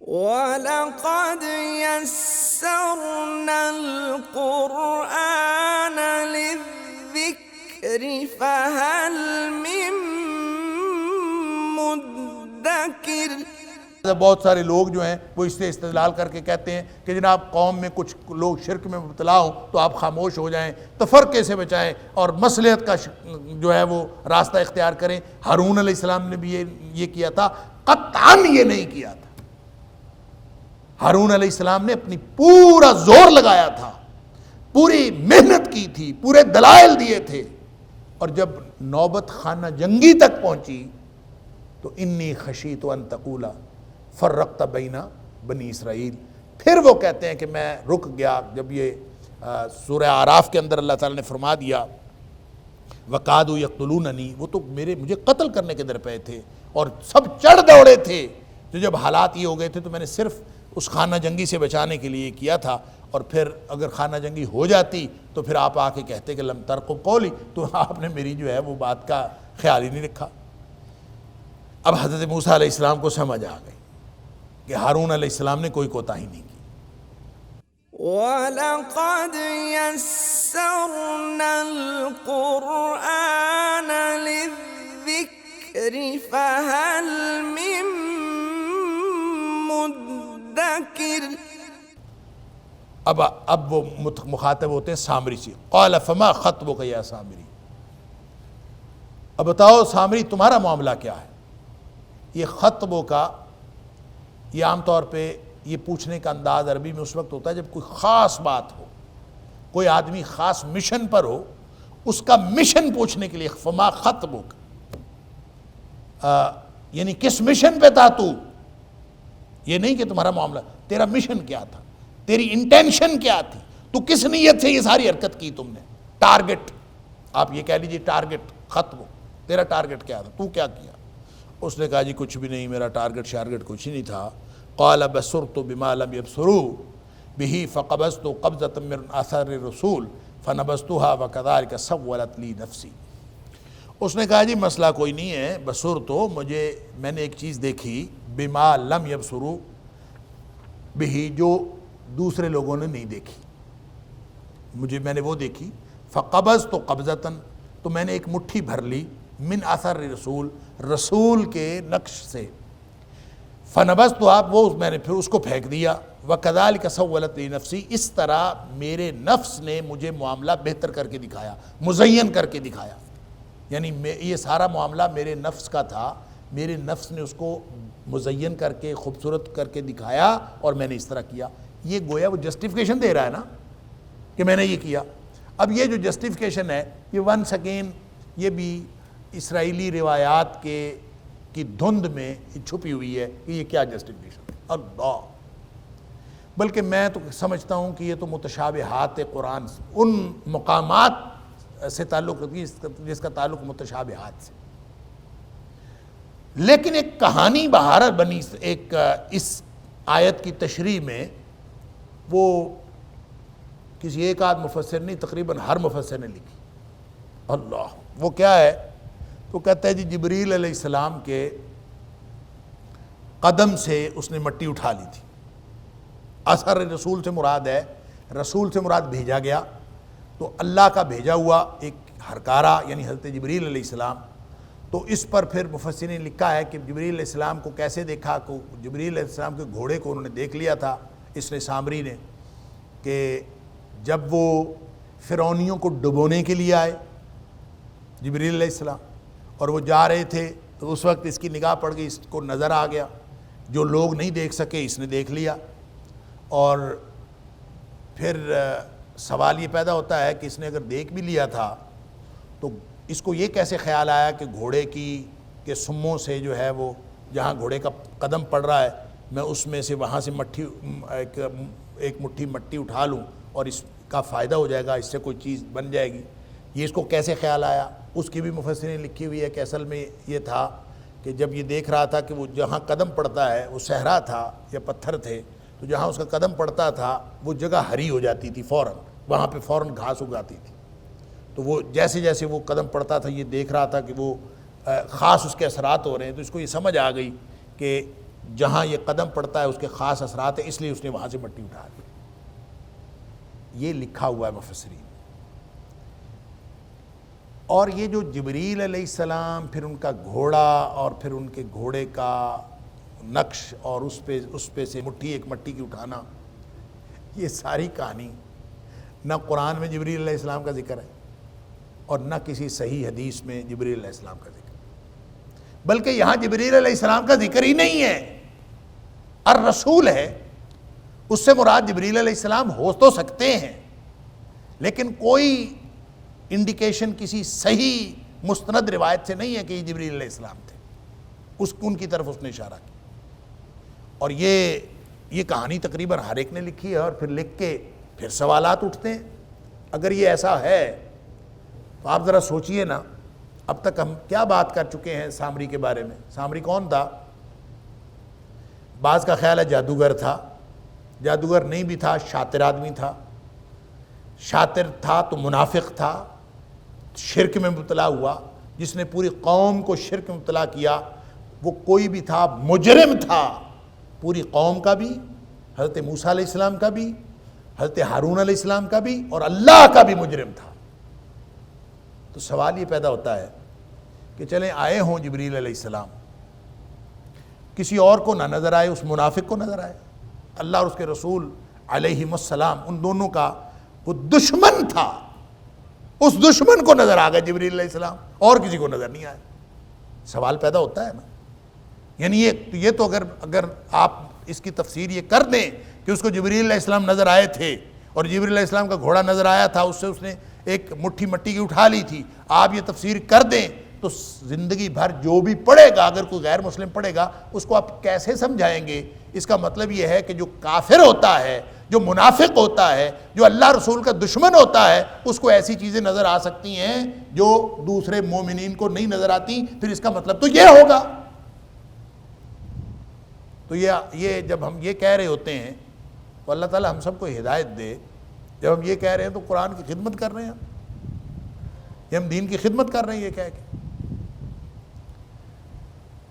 وَلَقَدْ يَسَّرْنَا الْقُرْآنَ لِلذِّكْرِ فَهَلْ مِن مُّدَّكِرٍ۔ بہت سارے لوگ جو ہیں وہ اس سے استدلال کر کے کہتے ہیں کہ جناب قوم میں کچھ لوگ شرک میں مبتلا ہوں تو آپ خاموش ہو جائیں، تفرقے سے بچائیں اور مصلحت کا جو ہے وہ راستہ اختیار کریں۔ ہارون علیہ السلام نے بھی یہ کیا تھا، قطعاً یہ نہیں کیا تھا۔ ہارون علیہ السلام نے اپنی پورا زور لگایا تھا، پوری محنت کی تھی، پورے دلائل دیے تھے، اور جب نوبت خانہ جنگی تک پہنچی تو انی خشیت ان تقولا فرقت بین بنی اسرائیل، پھر وہ کہتے ہیں کہ میں رک گیا جب یہ سورہ اعراف کے اندر اللہ تعالیٰ نے فرما دیا وَقَعَدُوا يَقْتُلُونَنِي، وہ تو مجھے قتل کرنے کے در پہ تھے اور سب چڑھ دوڑے تھے۔ تو جب حالات یہ ہو گئے تھے تو میں نے صرف اس خانہ جنگی سے بچانے کے لیے کیا تھا، اور پھر اگر خانہ جنگی ہو جاتی تو پھر آپ آ کے کہتے کہ لم ترقب قولی، تو آپ نے میری جو ہے وہ بات کا خیال ہی نہیں رکھا۔ اب حضرت موسیٰ علیہ السلام کو سمجھ آ گئی کہ ہارون علیہ السلام نے کوئی کوتاہی نہیں کی۔ وَلَقَدْ يَسَّرْنَا الْقُرْآنَ لِلذِّكْرِ فَهَلْ مِن مُّدَّكِرٍ۔ اب وہ مخاطب ہوتے ہیں سامری سے، قال فما خطبک یا سامری، اب بتاؤ سامری تمہارا معاملہ کیا ہے؟ یہ خطبوں کا یہ عام طور پہ یہ پوچھنے کا انداز عربی میں اس وقت ہوتا ہے جب کوئی خاص بات ہو، کوئی آدمی خاص مشن پر ہو، اس کا مشن پوچھنے کے لیے فما خطبک، یعنی کس مشن پہ تھا تو، یہ نہیں کہ تمہارا معاملہ، تیرا مشن کیا تھا، تیری انٹینشن کیا تھی، تو کس نیت سے یہ ساری حرکت کی تم نے، ٹارگٹ، آپ یہ کہہ لیجئے ٹارگٹ ختم، تیرا ٹارگٹ کیا تھا، تو کیا کیا؟ اس نے کہا جی کچھ بھی نہیں، میرا ٹارگٹ شارگٹ کچھ ہی نہیں تھا۔ قال بصرت بما لم يبصروا به فقبضت قبضة من اثر الرسول فنبذتها وكذلك سولت لي نفسي۔ اس نے کہا جی مسئلہ کوئی نہیں ہے، بصرت، میں نے ایک چیز دیکھی، بما لم يبصروا به، جو دوسرے لوگوں نے نہیں دیکھی، میں نے وہ دیکھی، فقبضت قبضة، تو میں نے ایک مٹھی بھر لی، من اثر رسول، رسول کے نقش سے، فنبذت، میں نے پھر اس کو پھینک دیا، وَكَذَلِكَ سَوَّلَتْ لِي نَفْسِي، اس طرح میرے نفس نے مجھے معاملہ بہتر کر کے دکھایا، مزین کر کے دکھایا، یعنی یہ سارا معاملہ میرے نفس کا تھا، میرے نفس نے اس کو مزین کر کے خوبصورت کر کے دکھایا اور میں نے اس طرح کیا۔ یہ گویا وہ جسٹیفیکیشن دے رہا ہے نا کہ میں نے یہ کیا۔ اب یہ جو جسٹیفیکیشن ہے یہ ونس اگین یہ بھی اسرائیلی روایات کی دھند میں چھپی ہوئی ہے کہ یہ کیا جسٹیفیکیشن ہے، اللہ، بلکہ میں تو سمجھتا ہوں کہ یہ تو متشابہات قرآن، ان مقامات سے تعلق رکھتی ہے جس کا تعلق متشابہات سے، لیکن ایک کہانی بہار بنی ایک اس آیت کی تشریح میں وہ کسی ایک آدھ مفسر نہیں، تقریباً ہر مفسر نے لکھی، اللہ، وہ کیا ہے؟ تو کہتا ہے جی جبریل علیہ السلام کے قدم سے اس نے مٹی اٹھا لی تھی۔ اثر رسول سے مراد ہے، رسول سے مراد بھیجا گیا، تو اللہ کا بھیجا ہوا ایک ہرکارہ یعنی حضرت جبریل علیہ السلام۔ تو اس پر پھر مفسرین نے لکھا ہے کہ جبریل علیہ السلام کو کیسے دیکھا، کہ جبریل علیہ السلام کے گھوڑے کو انہوں نے دیکھ لیا تھا، اس نے سامری نے، کہ جب وہ فرعونیوں کو ڈبونے کے لیے آئے جبریل علیہ السلام اور وہ جا رہے تھے تو اس وقت اس کی نگاہ پڑ گئی، اس کو نظر آ گیا، جو لوگ نہیں دیکھ سکے اس نے دیکھ لیا، اور پھر سوال یہ پیدا ہوتا ہے کہ اس نے اگر دیکھ بھی لیا تھا تو اس کو یہ کیسے خیال آیا کہ گھوڑے کے سموں سے جو ہے وہ جہاں گھوڑے کا قدم پڑ رہا ہے میں اس میں سے وہاں سے ایک مٹھی مٹی اٹھا لوں اور اس کا فائدہ ہو جائے گا، اس سے کوئی چیز بن جائے گی، یہ اس کو کیسے خیال آیا؟ اس کی بھی مفسرین لکھی ہوئی ہے کہ اصل میں یہ تھا کہ جب یہ دیکھ رہا تھا کہ وہ جہاں قدم پڑتا ہے وہ صحرا تھا یا پتھر تھے، تو جہاں اس کا قدم پڑتا تھا وہ جگہ ہری ہو جاتی تھی فوراً، وہاں پہ فوراً گھاس اگاتی تھی، تو وہ جیسے جیسے وہ قدم پڑتا تھا یہ دیکھ رہا تھا کہ وہ خاص اس کے اثرات ہو رہے ہیں، تو اس کو یہ سمجھ آ گئی کہ جہاں یہ قدم پڑتا ہے اس کے خاص اثرات ہیں، اس لیے اس نے وہاں سے مٹی اٹھا لی. یہ لکھا ہوا ہے مفسرین. اور یہ جو جبریل علیہ السلام، پھر ان کا گھوڑا اور پھر ان کے گھوڑے کا نقش اور اس پہ سے ایک مٹی کی اٹھانا، یہ ساری کہانی نہ قرآن میں جبریل علیہ السلام کا ذکر ہے اور نہ کسی صحیح حدیث میں جبریل علیہ السلام کا ذکر، بلکہ یہاں جبریل علیہ السلام کا ذکر ہی نہیں ہے. الرسول ہے، اس سے مراد جبریل علیہ السلام ہو تو سکتے ہیں، لیکن کوئی انڈیکیشن کسی صحیح مستند روایت سے نہیں ہے کہ یہ جبریل علیہ السلام تھے. ان کی طرف اس نے اشارہ کیا. اور یہ کہانی تقریباً ہر ایک نے لکھی ہے، اور پھر لکھ کے پھر سوالات اٹھتے ہیں. اگر یہ ایسا ہے تو آپ ذرا سوچئے نا، اب تک ہم کیا بات کر چکے ہیں سامری کے بارے میں. سامری کون تھا؟ بعض کا خیال ہے جادوگر تھا، جادوگر نہیں بھی تھا، شاطر آدمی تھا. شاطر تھا تو منافق تھا، شرک میں مبتلا ہوا. جس نے پوری قوم کو شرک میں مبتلا کیا وہ کوئی بھی تھا، مجرم تھا، پوری قوم کا بھی، حضرت موسیٰ علیہ السلام کا بھی، حضرت ہارون علیہ السلام کا بھی، اور اللہ کا بھی مجرم تھا. تو سوال یہ پیدا ہوتا ہے کہ چلیں آئے ہوں جبریل علیہ السلام، کسی اور کو نہ نظر آئے، اس منافق کو نظر آئے. اللہ اور اس کے رسول علیہم السلام ان دونوں کا وہ دشمن تھا، اس دشمن کو نظر آ گئے جبریل علیہ السلام، اور کسی کو نظر نہیں آئے. سوال پیدا ہوتا ہے نا. یعنی یہ تو اگر آپ اس کی تفسیر یہ کر دیں کہ اس کو جبریل علیہ السلام نظر آئے تھے اور جبریل علیہ السلام کا گھوڑا نظر آیا تھا، اس سے اس نے ایک مٹھی مٹی کی اٹھا لی تھی، آپ یہ تفسیر کر دیں تو زندگی بھر جو بھی پڑھے گا، اگر کوئی غیر مسلم پڑھے گا، اس کو آپ کیسے سمجھائیں گے؟ اس کا مطلب یہ ہے کہ جو کافر ہوتا ہے، جو منافق ہوتا ہے، جو اللہ رسول کا دشمن ہوتا ہے، اس کو ایسی چیزیں نظر آ سکتی ہیں جو دوسرے مومنین کو نہیں نظر آتی. پھر اس کا مطلب تو یہ ہوگا. تو یہ جب ہم یہ کہہ رہے ہوتے ہیں تو اللہ تعالی ہم سب کو ہدایت دے. جب ہم یہ کہہ رہے ہیں تو قرآن کی خدمت کر رہے ہیں، یہ ہم دین کی خدمت کر رہے ہیں یہ کہہ کے.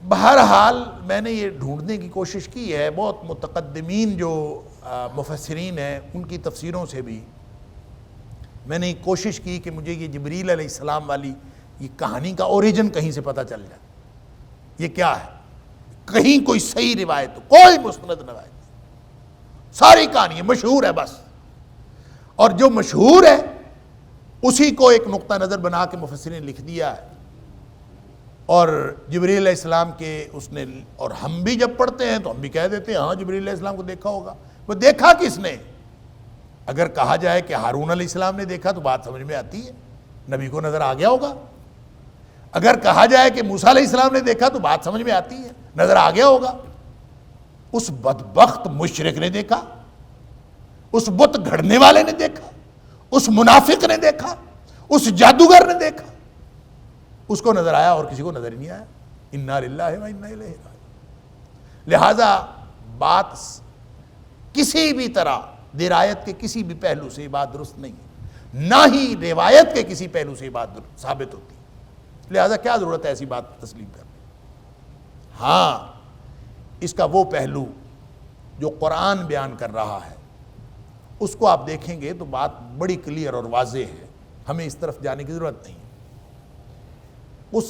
بہرحال میں نے یہ ڈھونڈنے کی کوشش کی ہے، بہت متقدمین جو مفسرین ہیں ان کی تفسیروں سے بھی میں نے کوشش کی کہ مجھے یہ جبریل علیہ السلام والی یہ کہانی کا اوریجن کہیں سے پتہ چل جائے. یہ کیا ہے؟ کہیں کوئی صحیح روایت، کوئی مستند روایت، ساری کہانی مشہور ہے بس. اور جو مشہور ہے اسی کو ایک نقطہ نظر بنا کے مفسرین نے لکھ دیا ہے. اور جبریل علیہ السلام کے اس نے، اور ہم بھی جب پڑھتے ہیں تو ہم بھی کہہ دیتے ہیں ہاں جبریل علیہ السلام کو دیکھا ہوگا. وہ دیکھا کس نے؟ اگر کہا جائے کہ ہارون علیہ السلام نے دیکھا تو بات سمجھ میں آتی ہے، نبی کو نظر آ گیا ہوگا. اگر کہا جائے کہ موسیٰ علیہ السلام نے دیکھا تو بات سمجھ میں آتی ہے، نظر آ گیا ہوگا. اس بدبخت مشرک نے دیکھا، اس بت گھڑنے والے نے دیکھا، اس منافق نے دیکھا، اس جادوگر نے دیکھا. اس کو نظر آیا اور کسی کو نظر ہی نہیں آیا. انا للہ و انا الیہ راجعون. لہذا بات کسی بھی طرح درایت کے کسی بھی پہلو سے یہ بات درست نہیں ہے، نہ ہی روایت کے کسی پہلو سے یہ بات ثابت ہوتی. لہذا کیا ضرورت ہے ایسی بات تسلیم کرنے؟ ہاں، اس کا وہ پہلو جو قرآن بیان کر رہا ہے اس کو آپ دیکھیں گے تو بات بڑی کلیئر اور واضح ہے. ہمیں اس طرف جانے کی ضرورت نہیں ہے. اس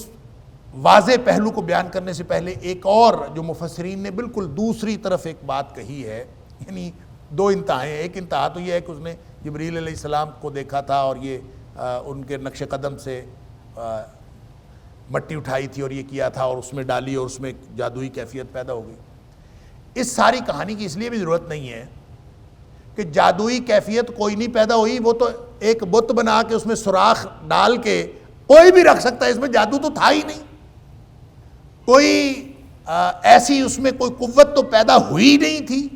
واضح پہلو کو بیان کرنے سے پہلے ایک اور جو مفسرین نے بالکل دوسری طرف ایک بات کہی ہے، یعنی دو انتہائیں. ایک انتہا تو یہ ہے کہ اس نے جبریل علیہ السلام کو دیکھا تھا اور یہ ان کے نقش قدم سے مٹی اٹھائی تھی اور یہ کیا تھا اور اس میں ڈالی اور اس میں جادوئی کیفیت پیدا ہو گئی. اس ساری کہانی کی اس لیے بھی ضرورت نہیں ہے کہ جادوئی کیفیت کوئی نہیں پیدا ہوئی. وہ تو ایک بت بنا کے اس میں سوراخ ڈال کے کوئی بھی رکھ سکتا ہے، اس میں جادو تو تھا ہی نہیں. کوئی ایسی اس میں کوئی قوت تو پیدا ہوئی نہیں تھی،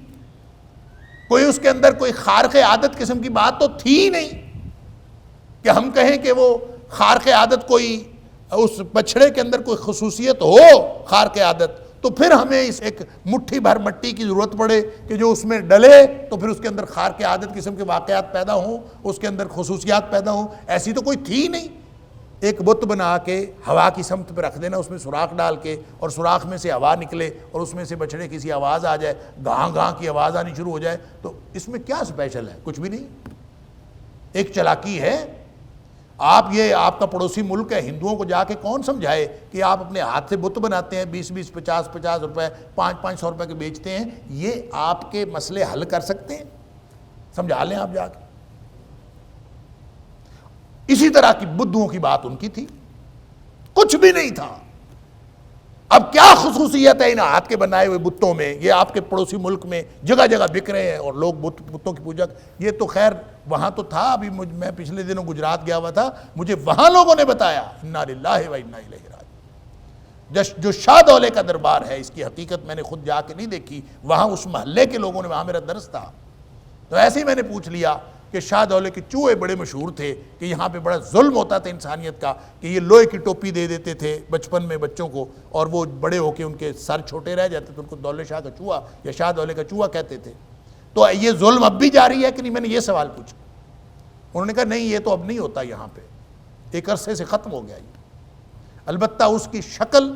کوئی اس کے اندر کوئی خارق عادت قسم کی بات تو تھی ہی نہیں کہ ہم کہیں کہ وہ خارق عادت کوئی اس بچھڑے کے اندر کوئی خصوصیت ہو خارق عادت، تو پھر ہمیں اس ایک مٹھی بھر مٹی کی ضرورت پڑے کہ جو اس میں ڈلے تو پھر اس کے اندر خارق عادت قسم کے واقعات پیدا ہوں، اس کے اندر خصوصیات پیدا ہوں. ایسی تو کوئی تھی نہیں. ایک بت بنا کے ہوا کی سمت پہ رکھ دینا، اس میں سوراخ ڈال کے، اور سوراخ میں سے ہوا نکلے اور اس میں سے بچڑے کسی آواز آ جائے، گاں گاں کی آواز آنی شروع ہو جائے، تو اس میں کیا سپیشل ہے؟ کچھ بھی نہیں، ایک چلاکی ہے۔ آپ کا پڑوسی ملک ہے، ہندوؤں کو جا کے کون سمجھائے کہ آپ اپنے ہاتھ سے بت بناتے ہیں، 20 50 روپے 500 روپے کے بیچتے ہیں، یہ آپ کے مسئلے حل کر سکتے ہیں؟ سمجھا لیں آپ جا کے۔ اسی طرح کی بدھوں کی بات ان کی تھی، کچھ بھی نہیں تھا۔ اب کیا خصوصیت ہے ان ہاتھ کے بنائے ہوئے بتوں میں؟ یہ آپ کے پڑوسی ملک میں جگہ جگہ بک رہے ہیں اور لوگ بتوں کی پوجا۔ یہ تو خیر وہاں تو تھا، ابھی میں پچھلے دنوں گجرات گیا ہوا تھا، مجھے وہاں لوگوں نے بتایا، انا للہ و انا الیہ راجعون، جو شاہ دولے کا دربار ہے، اس کی حقیقت میں نے خود جا کے نہیں دیکھی، وہاں اس محلے کے لوگوں نے، وہاں میرا درس تھا تو ایسے ہی میں نے پوچھ لیا کہ شاہ دولے کے چوہے بڑے مشہور تھے کہ یہاں پہ بڑا ظلم ہوتا تھا انسانیت کا، کہ یہ لوہے کی ٹوپی دے دیتے تھے بچپن میں بچوں کو، اور وہ بڑے ہو کے ان کے سر چھوٹے رہ جاتے تھے، ان کو دولے شاہ کا چوہا یا شاہ دولے کا چوہا کہتے تھے۔ تو یہ ظلم اب بھی جاری ہے کہ نہیں؟ میں نے یہ سوال پوچھا، انہوں نے کہا نہیں، یہ تو اب نہیں ہوتا یہاں پہ، ایک عرصے سے ختم ہو گیا یہ، البتہ اس کی شکل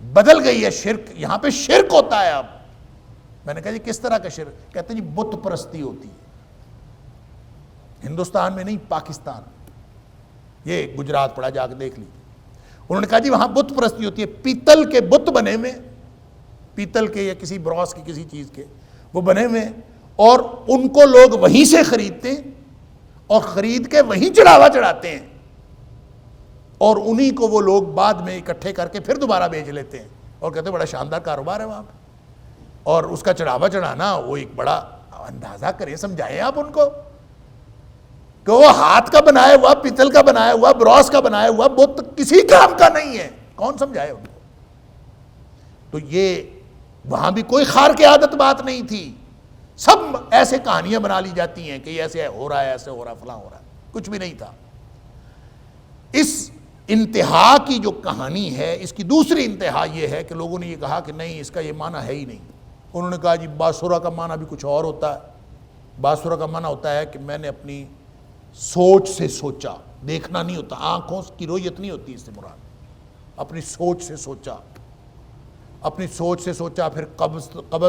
بدل گئی ہے، شرک، یہاں پہ شرک ہوتا ہے اب۔ میں نے کہا جی کس طرح کا شرک؟ کہتے ہیں جی بت پرستی ہوتی ہے، ہندوستان میں نہیں، پاکستان، یہ گجرات پڑا، جا کے دیکھ لیجیے۔ انہوں نے کہا جی وہاں بت پرستی ہوتی ہے، پیتل کے بت بنے ہوئے، پیتل کے یا کسی برونز کی کسی چیز کے وہ بنے ہوئے، اور ان کو لوگ وہیں سے خریدتے ہیں اور خرید کے وہیں چڑھاوا چڑھاتے ہیں، اور انہی کو وہ لوگ بعد میں اکٹھے کر کے پھر دوبارہ بیچ لیتے ہیں اور کہتے ہیں بڑا شاندار کاروبار ہے وہاں پہ، اور اس کا چڑھاوا چڑھانا وہ ایک بڑا، اندازہ کریں، سمجھائیں آپ ان کو کہ وہ ہاتھ کا بنایا ہوا، پیتل کا بنایا ہوا، برونز کا بنایا ہوا بت کسی کام کا نہیں ہے، کون سمجھائے ان کو؟ تو یہ وہاں بھی کوئی خار کی عادت بات نہیں تھی، سب ایسے کہانیاں بنا لی جاتی ہیں کہ ایسے ہو رہا ہے، ایسے ہو رہا ہے، فلاں ہو رہا ہے، کچھ بھی نہیں تھا۔ اس انتہا کی جو کہانی ہے، اس کی دوسری انتہا یہ ہے کہ لوگوں نے یہ کہا کہ نہیں، اس کا یہ معنی ہے ہی نہیں۔ انہوں نے کہا جی باسورا کا معنی بھی کچھ اور ہوتا ہے، باسورا کا معنی ہوتا ہے کہ میں نے اپنی سوچ سے سوچا، دیکھنا نہیں ہوتا، آنکھوں کی رویت نہیں ہوتی اس سے مراد، اپنی سوچ سے سوچا، اپنی سوچ سے سوچا۔ پھر قبض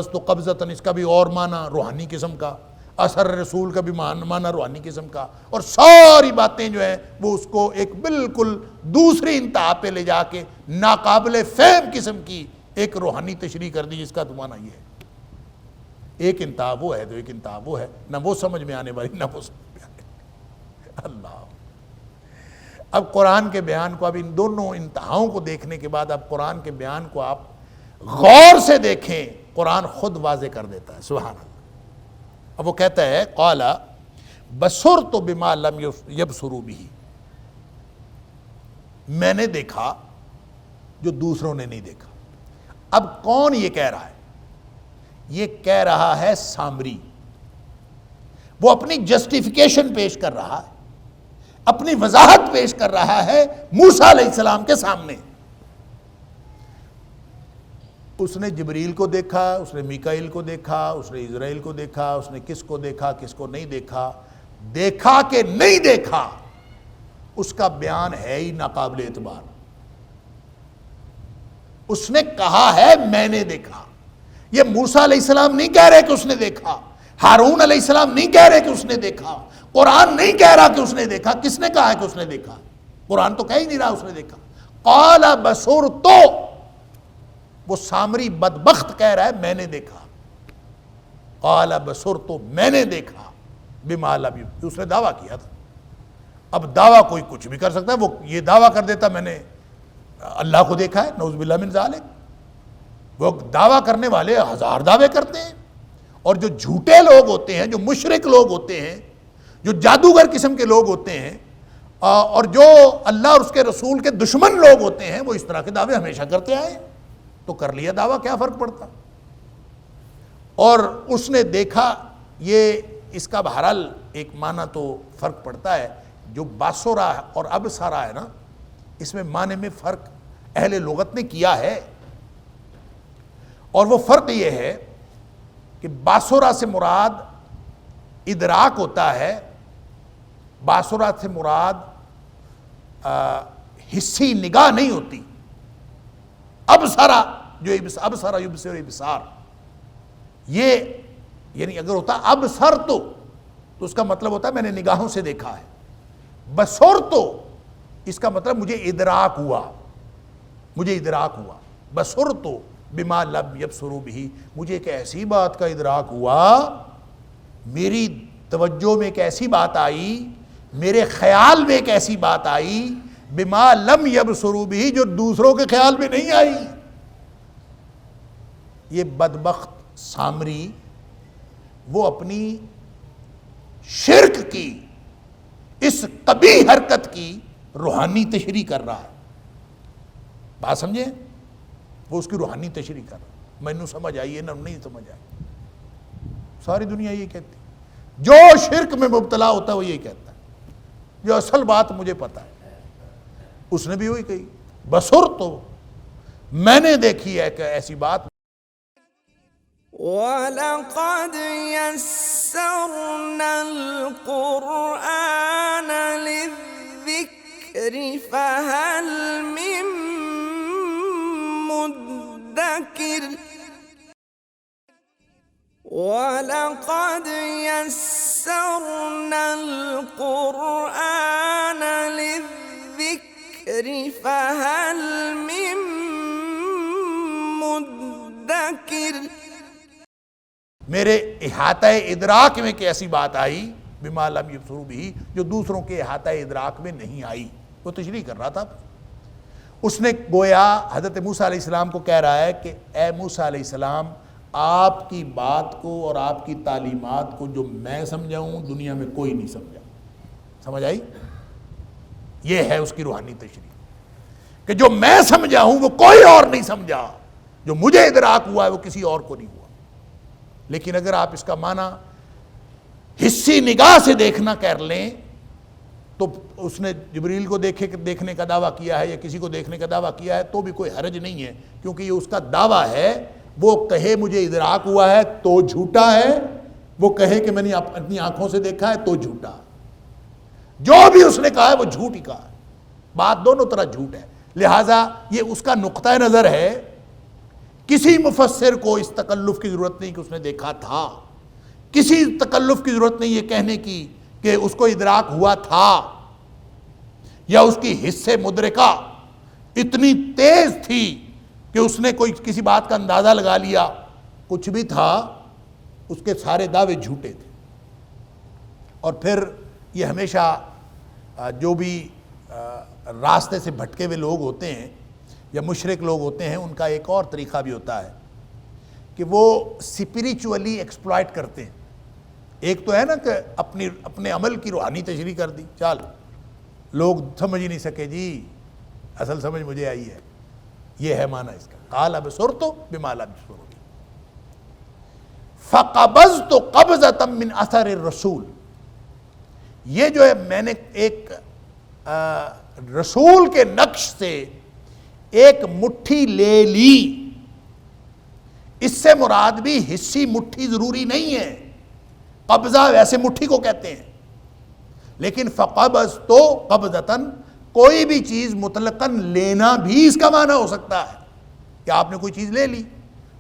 تو قبضتاً، اس کا بھی اور معنی روحانی قسم کا، اثر رسول کا بھی معنی روحانی قسم کا، اور ساری باتیں جو ہیں وہ اس کو ایک بالکل دوسری انتہا پہ لے جا کے ناقابل فہم قسم کی ایک روحانی تشریح کر دی، جس کا تو معنی یہ ہے۔ ایک انتہا وہ ہے تو ایک انتہا وہ ہے، نہ وہ سمجھ میں آنے والی نہ وہ سمجھ میں آنے والی۔ اللہ، اب قرآن کے بیان کو، اب ان دونوں انتہاؤں کو دیکھنے کے بعد اب قرآن کے بیان کو آپ غور سے دیکھیں، قرآن خود واضح کر دیتا ہے، سبحان اللہ۔ اب وہ کہتا ہے قال بصرت بما لم یبصروا به، میں نے دیکھا جو دوسروں نے نہیں دیکھا۔ اب کون یہ کہہ رہا ہے؟ یہ کہہ رہا ہے سامری، وہ اپنی جسٹیفیکیشن پیش کر رہا ہے، اپنی وضاحت پیش کر رہا ہے موسیٰ علیہ السلام کے سامنے۔ اس نے جبریل کو دیکھا، اس نے میکائیل کو دیکھا، اس نے اسرائیل کو دیکھا، اس نے کس کو دیکھا، کس کو نہیں دیکھا، دیکھا کہ نہیں دیکھا، اس کا بیان ہے ہی ناقابل اعتبار۔ اس نے کہا ہے میں نے دیکھا، یہ موسیٰ علیہ السلام نہیں کہہ رہے کہ اس نے دیکھا، ہارون علیہ السلام نہیں کہہ رہے کہ اس نے دیکھا، قرآن نہیں کہہ رہا کہ اس نے دیکھا۔ کس نے کہا ہے کہ اس نے دیکھا؟ قرآن تو کہہ ہی نہیں رہا اس نے دیکھا۔ قال بصرت، وہ سامری بدبخت کہہ رہا ہے میں نے دیکھا، قال بصرت، میں نے دیکھا، بما لم یبصر، اس نے دعویٰ کیا تھا۔ اب دعویٰ کوئی کچھ بھی کر سکتا ہے، وہ یہ دعویٰ کر دیتا میں نے اللہ کو دیکھا ہے، نعوذ باللہ من ذالک۔ وہ دعویٰ کرنے والے ہزار دعوے کرتے ہیں، اور جو جھوٹے لوگ ہوتے ہیں، جو مشرک لوگ ہوتے ہیں، جو جادوگر قسم کے لوگ ہوتے ہیں، اور جو اللہ اور اس کے رسول کے دشمن لوگ ہوتے ہیں، وہ اس طرح کے دعوے ہمیشہ کرتے آئے، تو کر لیا دعویٰ، کیا فرق پڑتا؟ اور اس نے دیکھا، یہ اس کا بہرحال ایک معنی تو فرق پڑتا ہے، جو باسورا اور ابصارا ہے نا، اس میں معنی میں فرق اہل لغت نے کیا ہے، اور وہ فرق یہ ہے کہ باسورا سے مراد ادراک ہوتا ہے، باسورا سے مراد حسی نگاہ نہیں ہوتی. ابصرا جو ابصرا یبصر ابصار، یہ یعنی اگر ہوتا ابصر تو اس کا مطلب ہوتا ہے میں نے نگاہوں سے دیکھا ہے. بصر تو اس کا مطلب مجھے ادراک ہوا، مجھے ادراک ہوا. بصر تو بما لم یبصروا بہ، مجھے ایک ایسی بات کا ادراک ہوا، میری توجہ میں ایک ایسی بات آئی، میرے خیال میں ایک ایسی بات آئی، بما لم یبصروا بہ، جو دوسروں کے خیال میں نہیں آئی. یہ بدبخت سامری وہ اپنی شرک کی اس قبیح حرکت کی روحانی تشریح کر رہا ہے. بات سمجھے؟ وہ اس کی روحانی تشریح کر رہا ہے. مینوں سمجھ آئی ہے نہ نہیں سمجھ آئی. ساری دنیا یہ کہتی ہے، جو شرک میں مبتلا ہوتا ہے وہ یہ کہتا ہے. جو اصل بات مجھے پتا ہے، اس نے بھی وہی کہی. بصر تو میں نے دیکھی ہے کہ ایسی بات. وَلَقَدْ يَسَّرْنَا الْقُرْآنَ لِلذِّكْرِ فَهَلْ مِن مُدَّكِرٍ وَلَقَدْ يَسَّرْنَا الْقُرْآنَ لِلذِّكْرِ فَهَلْ مِن مُدَّكِرٍ. میرے احاطہ ادراک میں کہ ایسی بات آئی بما لم یبصروا بہ، جو دوسروں کے احاطہ ادراک میں نہیں آئی. وہ تشریح کر رہا تھا. اس نے گویا حضرت موسیٰ علیہ السلام کو کہہ رہا ہے کہ اے موسیٰ علیہ السلام، آپ کی بات کو اور آپ کی تعلیمات کو جو میں سمجھا ہوں دنیا میں کوئی نہیں سمجھا. سمجھ آئی؟ یہ ہے اس کی روحانی تشریح کہ جو میں سمجھا ہوں وہ کوئی اور نہیں سمجھا، جو مجھے ادراک ہوا ہے وہ کسی اور کو نہیں ہوا. لیکن اگر آپ اس کا معنی حسی نگاہ سے دیکھنا کر لیں تو اس نے جبریل کو دیکھنے کا دعویٰ کیا ہے یا کسی کو دیکھنے کا دعویٰ کیا ہے تو بھی کوئی حرج نہیں ہے، کیونکہ یہ اس کا دعویٰ ہے. وہ کہے مجھے ادراک ہوا ہے تو جھوٹا ہے، وہ کہے کہ میں نے اپنی آنکھوں سے دیکھا ہے تو جھوٹا. جو بھی اس نے کہا ہے وہ جھوٹ ہی کہا ہے. بات دونوں طرح جھوٹ ہے. لہٰذا یہ اس کا نقطہ نظر ہے. کسی مفسر کو اس تکلف کی ضرورت نہیں کہ اس نے دیکھا تھا، کسی تکلف کی ضرورت نہیں یہ کہنے کی کہ اس کو ادراک ہوا تھا، یا اس کی حس مدرکہ اتنی تیز تھی کہ اس نے کوئی کسی بات کا اندازہ لگا لیا. کچھ بھی تھا، اس کے سارے دعوے جھوٹے تھے. اور پھر یہ ہمیشہ جو بھی راستے سے بھٹکے ہوئے لوگ ہوتے ہیں یا مشرک لوگ ہوتے ہیں، ان کا ایک اور طریقہ بھی ہوتا ہے کہ وہ سپریچولی ایکسپلائٹ کرتے ہیں. ایک تو ہے نا کہ اپنے عمل کی روحانی تشریح کر دی، چل لوگ سمجھ ہی نہیں سکے، جی اصل سمجھ مجھے آئی ہے. یہ ہے معنی اس کا. قال ابصرت بما لم یبصروا بہ فقبضت قبضۃ من اثر الرسول. یہ جو ہے میں نے ایک رسول کے نقش سے ایک مٹھی لے لی. اس سے مراد بھی حسی مٹھی ضروری نہیں ہے. قبضہ ویسے مٹھی کو کہتے ہیں، لیکن فقبضت قبضۃ کوئی بھی چیز مطلقاً لینا بھی اس کا معنی ہو سکتا ہے کہ آپ نے کوئی چیز لے لی.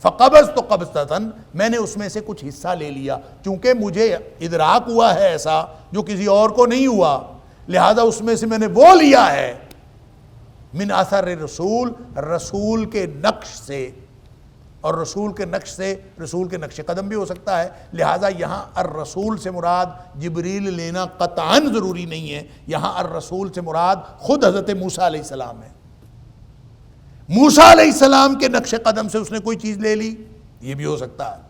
فقبضت قبضۃ، میں نے اس میں سے کچھ حصہ لے لیا، چونکہ مجھے ادراک ہوا ہے ایسا جو کسی اور کو نہیں ہوا، لہذا اس میں سے میں نے وہ لیا ہے. من اثر رسول، رسول کے نقش سے. اور رسول کے نقش سے رسول کے نقش قدم بھی ہو سکتا ہے. لہٰذا یہاں الرسول سے مراد جبریل لینا قطعاً ضروری نہیں ہے. یہاں الرسول سے مراد خود حضرت موسیٰ علیہ السلام ہے. موسیٰ علیہ السلام کے نقش قدم سے اس نے کوئی چیز لے لی، یہ بھی ہو سکتا ہے.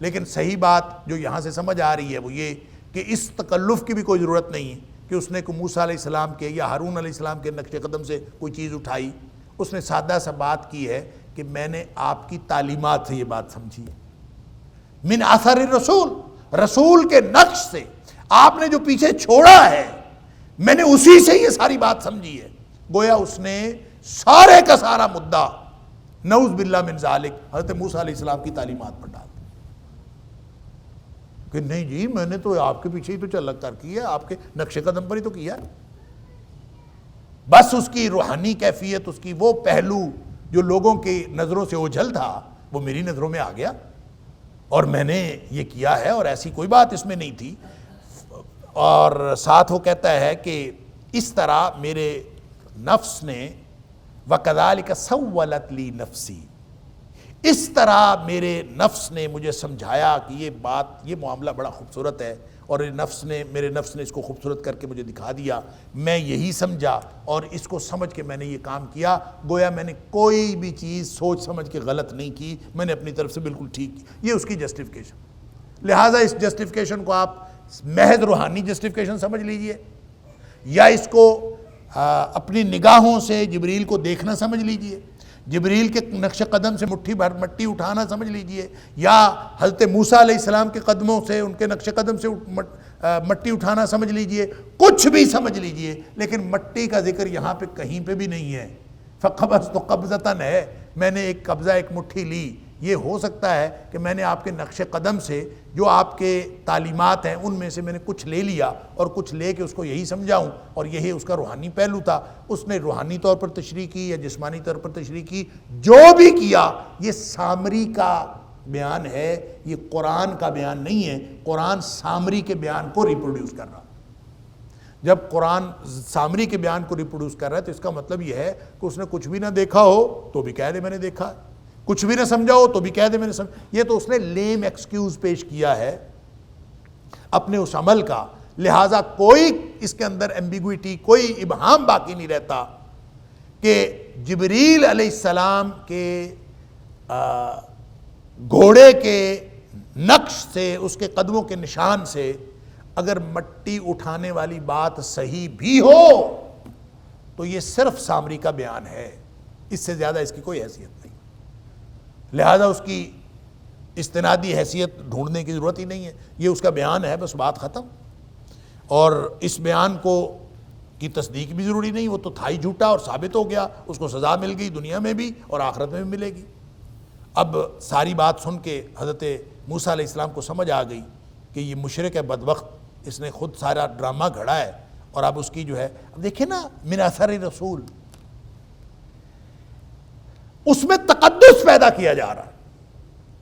لیکن صحیح بات جو یہاں سے سمجھ آ رہی ہے وہ یہ کہ اس تکلف کی بھی کوئی ضرورت نہیں ہے کہ اس نے کو موسیٰ علیہ السلام کے یا ہارون علیہ السلام کے نقش قدم سے کوئی چیز اٹھائی. اس نے سادہ سا بات کی ہے کہ میں نے آپ کی تعلیمات سے یہ بات سمجھی. من اثر الرسول، رسول کے نقش سے آپ نے جو پیچھے چھوڑا ہے میں نے اسی سے یہ ساری بات سمجھی ہے. گویا اس نے سارے کا سارا مدعا نعوذ باللہ من ذالک حضرت موسیٰ علیہ السلام کی تعلیمات پر ڈال دیا کہ نہیں جی میں نے تو آپ کے پیچھے ہی تو چل کر کیا، آپ کے نقش قدم پر ہی تو کیا. بس اس کی روحانی کیفیت، اس کی وہ پہلو جو لوگوں کی نظروں سے اوجھل تھا وہ میری نظروں میں آ گیا اور میں نے یہ کیا ہے، اور ایسی کوئی بات اس میں نہیں تھی۔ اور ساتھ وہ کہتا ہے کہ اس طرح میرے نفس نے وَكَذَلِكَ سَوَّلَتْ لِي نَفْسِي، اس طرح میرے نفس نے مجھے سمجھایا کہ یہ بات، یہ معاملہ بڑا خوبصورت ہے، اور میرے نفس نے اس کو خوبصورت کر کے مجھے دکھا دیا، میں یہی سمجھا اور اس کو سمجھ کے میں نے یہ کام کیا، گویا میں نے کوئی بھی چیز سوچ سمجھ کے غلط نہیں کی، میں نے اپنی طرف سے بالکل ٹھیک کی۔ یہ اس کی جسٹیفیکیشن۔ لہٰذا اس جسٹیفیکیشن کو آپ محض روحانی جسٹیفیکیشن سمجھ لیجئے، یا اس کو اپنی نگاہوں سے جبریل کو دیکھنا سمجھ لیجئے، جبریل کے نقش قدم سے مٹھی بھر مٹی اٹھانا سمجھ لیجئے، یا حضرت موسیٰ علیہ السلام کے قدموں سے، ان کے نقش قدم سے مٹی اٹھانا سمجھ لیجئے، کچھ بھی سمجھ لیجئے، لیکن مٹی کا ذکر یہاں پہ کہیں پہ بھی نہیں ہے۔ فَقَبَضْتُ قَبْضَةً ہے، میں نے ایک قبضہ، ایک مٹھی لی۔ یہ ہو سکتا ہے کہ میں نے آپ کے نقش قدم سے جو آپ کے تعلیمات ہیں ان میں سے میں نے کچھ لے لیا اور کچھ لے کے اس کو یہی سمجھاؤں، اور یہی اس کا روحانی پہلو تھا۔ اس نے روحانی طور پر تشریح کی یا جسمانی طور پر تشریح کی، جو بھی کیا یہ سامری کا بیان ہے، یہ قرآن کا بیان نہیں ہے۔ قرآن سامری کے بیان کو ریپروڈیوس کر رہا۔ جب قرآن سامری کے بیان کو ریپروڈیوس کر رہا ہے تو اس کا مطلب یہ ہے کہ اس نے کچھ بھی نہ دیکھا ہو تو بھی کہہ دے میں نے دیکھا ہے، کچھ بھی نہ سمجھا ہو تو بھی کہہ دے میں نے سمجھا۔ یہ تو اس نے لیم ایکسکیوز پیش کیا ہے اپنے اس عمل کا، لہٰذا کوئی اس کے اندر ایمبیگوٹی، کوئی ابہام باقی نہیں رہتا کہ جبریل علیہ السلام کے گھوڑے کے نقش سے، اس کے قدموں کے نشان سے اگر مٹی اٹھانے والی بات صحیح بھی ہو تو یہ صرف سامری کا بیان ہے، اس سے زیادہ اس کی کوئی حیثیت نہیں، لہذا اس کی استنادی حیثیت ڈھونڈنے کی ضرورت ہی نہیں ہے، یہ اس کا بیان ہے، بس بات ختم۔ اور اس بیان کو کی تصدیق بھی ضروری نہیں، وہ تو تھا ہی جھوٹا اور ثابت ہو گیا، اس کو سزا مل گئی دنیا میں بھی اور آخرت میں بھی ملے گی۔ اب ساری بات سن کے حضرت موسیٰ علیہ السلام کو سمجھ آ گئی کہ یہ مشرک ہے بدبخت، اس نے خود سارا ڈرامہ گھڑا ہے، اور اب اس کی جو ہے، اب دیکھیں نا من اثر رسول، اس میں تقدس پیدا کیا جا رہا ہے،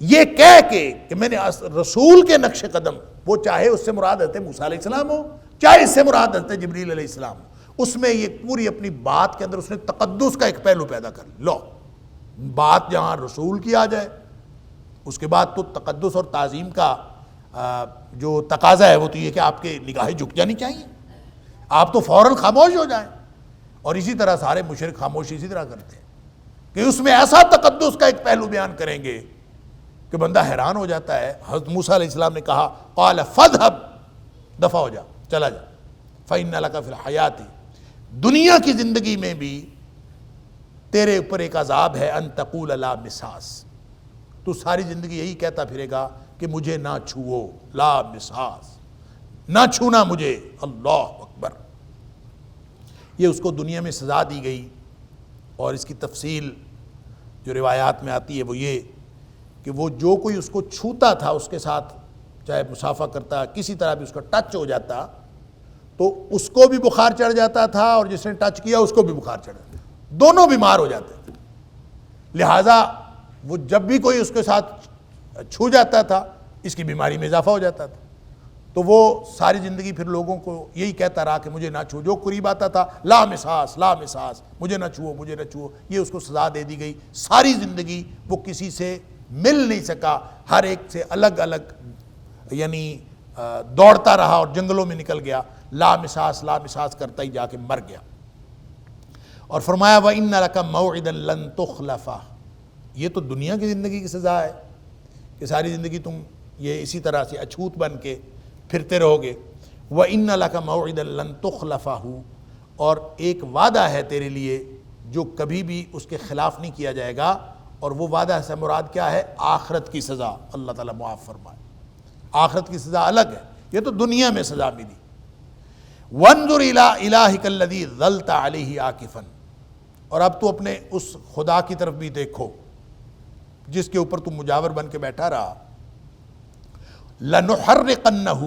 یہ کہہ کے کہ میں نے رسول کے نقش قدم، وہ چاہے اس سے مراد حضرت موسیٰ علیہ السلام ہو، چاہے اس سے مراد حضرت جبریل علیہ السلام ہو، اس میں یہ پوری اپنی بات کے اندر اس نے تقدس کا ایک پہلو پیدا کر لو، بات جہاں رسول کی آ جائے اس کے بعد تو تقدس اور تعظیم کا جو تقاضا ہے وہ تو یہ کہ آپ کے نگاہیں جھک جانی چاہیے، آپ تو فوراً خاموش ہو جائیں، اور اسی طرح سارے مشرک خاموشی اسی طرح کرتے ہیں کہ اس میں ایسا تقدس کا ایک پہلو بیان کریں گے کہ بندہ حیران ہو جاتا ہے۔ حضرت موسیٰ علیہ السلام نے کہا قال فاذهب، دفع ہو جا، چلا جا، فإن لك في الحیات، دنیا کی زندگی میں بھی تیرے اوپر ایک عذاب ہے، ان تقول لا مساس، تو ساری زندگی یہی کہتا پھرے گا کہ مجھے نہ چھوؤ، لا مساس، نہ چھونا مجھے، اللہ اکبر۔ یہ اس کو دنیا میں سزا دی گئی، اور اس کی تفصیل جو روایات میں آتی ہے وہ یہ کہ وہ جو کوئی اس کو چھوتا تھا، اس کے ساتھ چاہے مسافہ کرتا، کسی طرح بھی اس کا ٹچ ہو جاتا تو اس کو بھی بخار چڑھ جاتا تھا، اور جس نے ٹچ کیا اس کو بھی بخار چڑھ جاتا، دونوں بیمار ہو جاتے تھے۔ لہٰذا وہ جب بھی کوئی اس کے ساتھ چھو جاتا تھا اس کی بیماری میں اضافہ ہو جاتا تھا، تو وہ ساری زندگی پھر لوگوں کو یہی کہتا رہا کہ مجھے نہ چھو، جو قریب آتا تھا لا مساس لا مساس، مجھے نہ چھو مجھے نہ چھو، یہ اس کو سزا دے دی گئی۔ ساری زندگی وہ کسی سے مل نہیں سکا، ہر ایک سے الگ الگ یعنی دوڑتا رہا اور جنگلوں میں نکل گیا، لا مساس کرتا ہی جا کے مر گیا۔ اور فرمایا وَإِنَّ لَكَ مَوْعِدًا لَن تُخْلَفَهُ، یہ تو دنیا کی زندگی کی سزا ہے کہ ساری زندگی تم یہ اسی طرح سے اچھوت بن کے پھرتے رہو گے۔ وَإِنَّ لَكَ مَوْعِدًا لَن تُخْلَفَهُ، اور ایک وعدہ ہے تیرے لیے جو کبھی بھی اس کے خلاف نہیں کیا جائے گا، اور وہ وعدہ سے مراد کیا ہے؟ آخرت کی سزا، اللہ تعالیٰ معاف فرمائے۔ آخرت کی سزا الگ ہے، یہ تو دنیا میں سزا ملی۔ وَانظُرْ إِلَىٰ إِلَٰهِكَ الَّذِي ظَلْتَ عَلَيْهِ عَاكِفًا، اور اب تو اپنے اس خدا کی طرف بھی دیکھو جس کے اوپر تم مجاور بن کے بیٹھا رہا۔ لَنُحَرِّقَنَّهُ،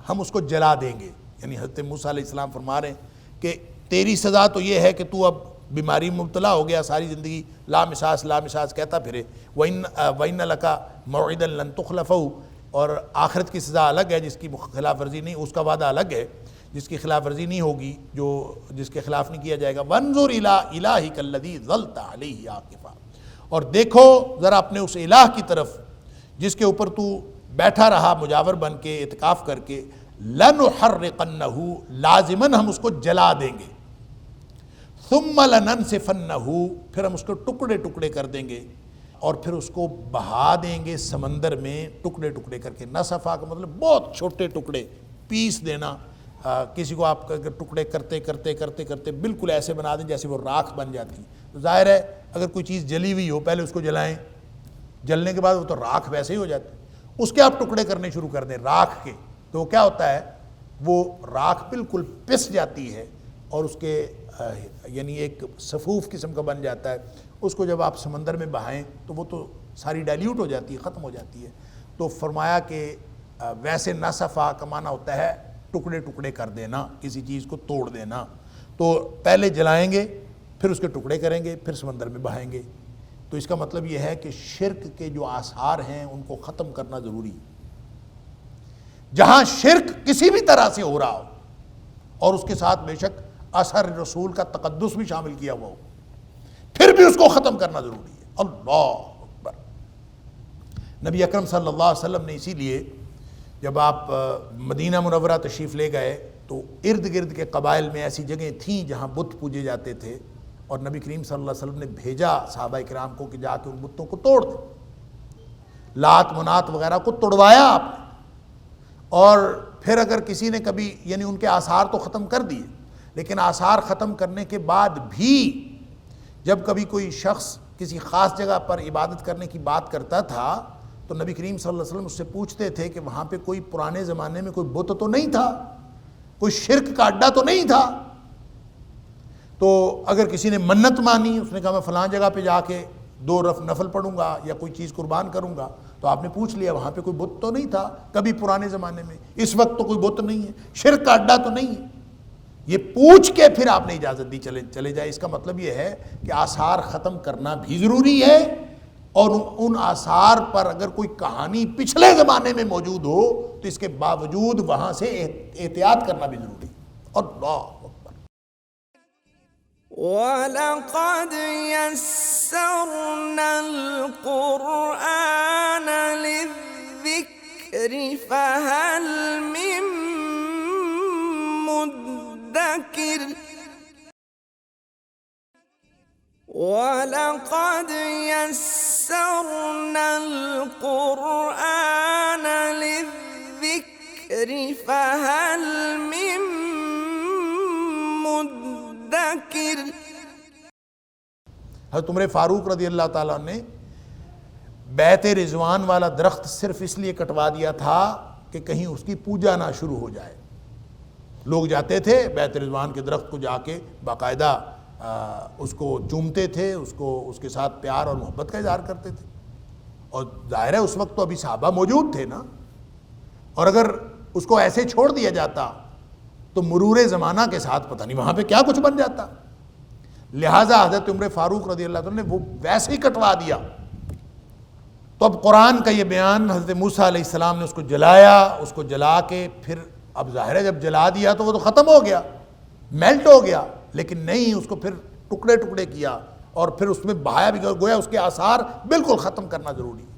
ہم اس کو جلا دیں گے، یعنی حضرت موسیٰ علیہ السلام فرما رہے ہیں کہ تیری سزا تو یہ ہے کہ تو اب بیماری میں مبتلا ہو گیا، ساری زندگی لامساس لامساس کہتا پھرے، وَإِنَّ لَكَ مَوْعِدًا لَن تُخْلَفَهُ، اور آخرت کی سزا الگ ہے جس کی خلاف ورزی نہیں، اس کا وعدہ الگ ہے جس کی خلاف ورزی نہیں ہوگی، جو جس کے خلاف نہیں کیا جائے گا۔ وَانظُرْ إِلَىٰ إِلَٰهِكَ الَّذِي ظَلْتَ عَلَيْهِ عَاكِفًا، اور دیکھو ذرا اپنے اس الہ کی طرف جس کے اوپر تو بیٹھا رہا مجاور بن کے، اعتکاف کر کے، لَنُحَرِّقَنَّهُ، لازماً ہم اس کو جلا دیں گے، ثُمَّ لَنَنْسِفَنَّهُ، پھر ہم اس کو ٹکڑے ٹکڑے کر دیں گے، اور پھر اس کو بہا دیں گے سمندر میں ٹکڑے ٹکڑے کر کے۔ نصفا کا مطلب بہت چھوٹے ٹکڑے، پیس دینا۔ کسی کو آپ اگر ٹکڑے کرتے کرتے کرتے کرتے بالکل ایسے بنا دیں جیسے وہ راکھ بن جاتی، تو ظاہر ہے اگر کوئی چیز جلی ہوئی ہو پہلے اس کو جلائیں، جلنے کے بعد وہ تو راکھ ویسے ہی ہو جاتی، اس کے آپ ٹکڑے کرنے شروع کر دیں راکھ کے، تو وہ کیا ہوتا ہے، وہ راکھ بالکل پس جاتی ہے اور اس کے یعنی ایک صفوف قسم کا بن جاتا ہے۔ اس کو جب آپ سمندر میں بہائیں تو وہ تو ساری ڈائلیوٹ ہو جاتی ہے، ختم ہو جاتی ہے۔ تو فرمایا کہ ویسے نصفا کا معنی ہوتا ہے ٹکڑے ٹکڑے کر دینا، کسی چیز کو توڑ دینا۔ تو پہلے جلائیں گے، پھر اس کے ٹکڑے کریں گے، پھر سمندر میں بہائیں گے۔ تو اس کا مطلب یہ ہے کہ شرک کے جو آثار ہیں ان کو ختم کرنا ضروری ہے۔ جہاں شرک کسی بھی طرح سے ہو رہا ہو اور اس کے ساتھ بے شک اثر رسول کا تقدس بھی شامل کیا ہوا ہو، پھر بھی اس کو ختم کرنا ضروری ہے۔ اللہ اکبر۔ نبی اکرم صلی اللہ علیہ وسلم نے اسی لیے جب آپ مدینہ منورہ تشریف لے گئے تو ارد گرد کے قبائل میں ایسی جگہیں تھیں جہاں بت پوجے جاتے تھے، اور نبی کریم صلی اللہ علیہ وسلم نے بھیجا صحابہ کرام کو کہ جا کے ان بتوں کو توڑ دیں۔ لات منات وغیرہ کو توڑوایا آپ نے، اور پھر اگر کسی نے کبھی یعنی ان کے آثار تو ختم کر دیے، لیکن آثار ختم کرنے کے بعد بھی جب کبھی کوئی شخص کسی خاص جگہ پر عبادت کرنے کی بات کرتا تھا تو نبی کریم صلی اللہ علیہ وسلم اس سے پوچھتے تھے کہ وہاں پہ کوئی پرانے زمانے میں کوئی بت تو نہیں تھا، کوئی شرک کا اڈا تو نہیں تھا؟ تو اگر کسی نے منت مانی، اس نے کہا میں فلاں جگہ پہ جا کے 2 نفل پڑھوں گا یا کوئی چیز قربان کروں گا، تو آپ نے پوچھ لیا وہاں پہ کوئی بت تو نہیں تھا کبھی پرانے زمانے میں، اس وقت تو کوئی بت نہیں ہے، شرک کا اڈا تو نہیں ہے۔ یہ پوچھ کے پھر آپ نے اجازت دی چلے جائے۔ اس کا مطلب یہ ہے کہ آثار ختم کرنا بھی ضروری ہے، اور ان آثار پر اگر کوئی کہانی پچھلے زمانے میں موجود ہو تو اس کے باوجود وہاں سے احتیاط کرنا بھی ضروری ہے۔ اللہ اکبر۔ وَلَقَدْ يَسَّرْنَا الْقُرْآنَ لِلذِّكْرِ فَهَلْ مِن مُدَّكِرٍ وَلَقَدْ يَسَّرْنَا الْقُرْآنَ لِلذِّكْرِ فَهَلْ مِن مُدَّكِرٍ۔ حضرت عمر فاروق رضی اللہ تعالیٰ نے بیت رضوان والا درخت صرف اس لیے کٹوا دیا تھا کہ کہیں اس کی پوجا نہ شروع ہو جائے۔ لوگ جاتے تھے بیت رضوان کے درخت کو جا کے باقاعدہ اس کو چومتے تھے، اس کے ساتھ پیار اور محبت کا اظہار کرتے تھے، اور ظاہر ہے اس وقت تو ابھی صحابہ موجود تھے نا، اور اگر اس کو ایسے چھوڑ دیا جاتا تو مرور زمانہ کے ساتھ پتہ نہیں وہاں پہ کیا کچھ بن جاتا۔ لہٰذا حضرت عمر فاروق رضی اللہ عنہ نے وہ ویسے ہی کٹوا دیا۔ تو اب قرآن کا یہ بیان، حضرت موسیٰ علیہ السلام نے اس کو جلایا، اس کو جلا کے پھر اب ظاہر ہے جب جلا دیا تو وہ تو ختم ہو گیا، میلٹ ہو گیا، لیکن نہیں، اس کو پھر ٹکڑے ٹکڑے کیا اور پھر اس میں بہایا بھی، گویا اس کے آثار بالکل ختم کرنا ضروری ہے۔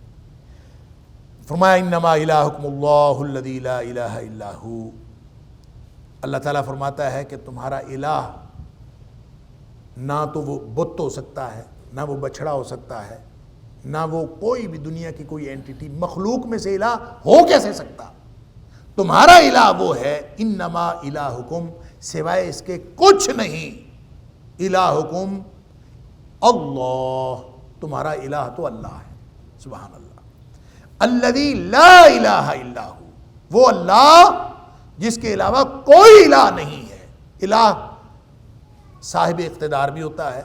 فرمایا انما الہکم اللہ الذی لا الہ الا ہو، اللہ تعالیٰ فرماتا ہے کہ تمہارا الہ نہ تو وہ بت ہو سکتا ہے، نہ وہ بچھڑا ہو سکتا ہے، نہ وہ کوئی بھی دنیا کی کوئی اینٹیٹی، مخلوق میں سے الہ ہو کیسے سکتا؟ تمہارا الہ وہ ہے، انما الہکم، سوائے اس کے کچھ نہیں، الہکم اللہ، تمہارا الہ تو اللہ ہے، سبحان اللہ، الذی لا الہ الا ہو، وہ اللہ جس کے علاوہ کوئی الہ نہیں ہے۔ الہ صاحب اقتدار بھی ہوتا ہے،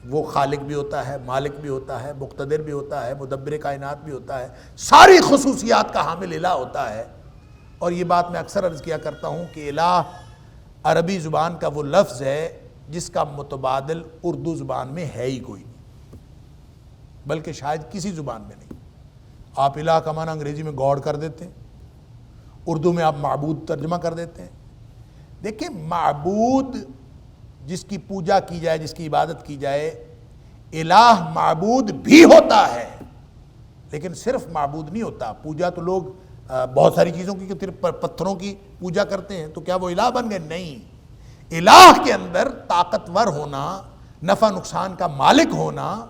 وہ خالق بھی ہوتا ہے، مالک بھی ہوتا ہے، مقتدر بھی ہوتا ہے، مدبر کائنات بھی ہوتا ہے، ساری خصوصیات کا حامل الہ ہوتا ہے۔ اور یہ بات میں اکثر عرض کیا کرتا ہوں کہ الہ عربی زبان کا وہ لفظ ہے جس کا متبادل اردو زبان میں ہے ہی کوئی نہیں، بلکہ شاید کسی زبان میں نہیں۔ آپ الہ کا معنی انگریزی میں گاڈ کر دیتے ہیں، اردو میں آپ معبود ترجمہ کر دیتے ہیں۔ دیکھیں، معبود جس کی پوجا کی جائے، جس کی عبادت کی جائے، الہ معبود بھی ہوتا ہے، لیکن صرف معبود نہیں ہوتا۔ پوجا تو لوگ بہت ساری چیزوں کی، پتھروں کی پوجا کرتے ہیں، تو کیا وہ الہ بن گئے؟ نہیں۔ الہ کے اندر طاقتور ہونا، نفع نقصان کا مالک ہونا،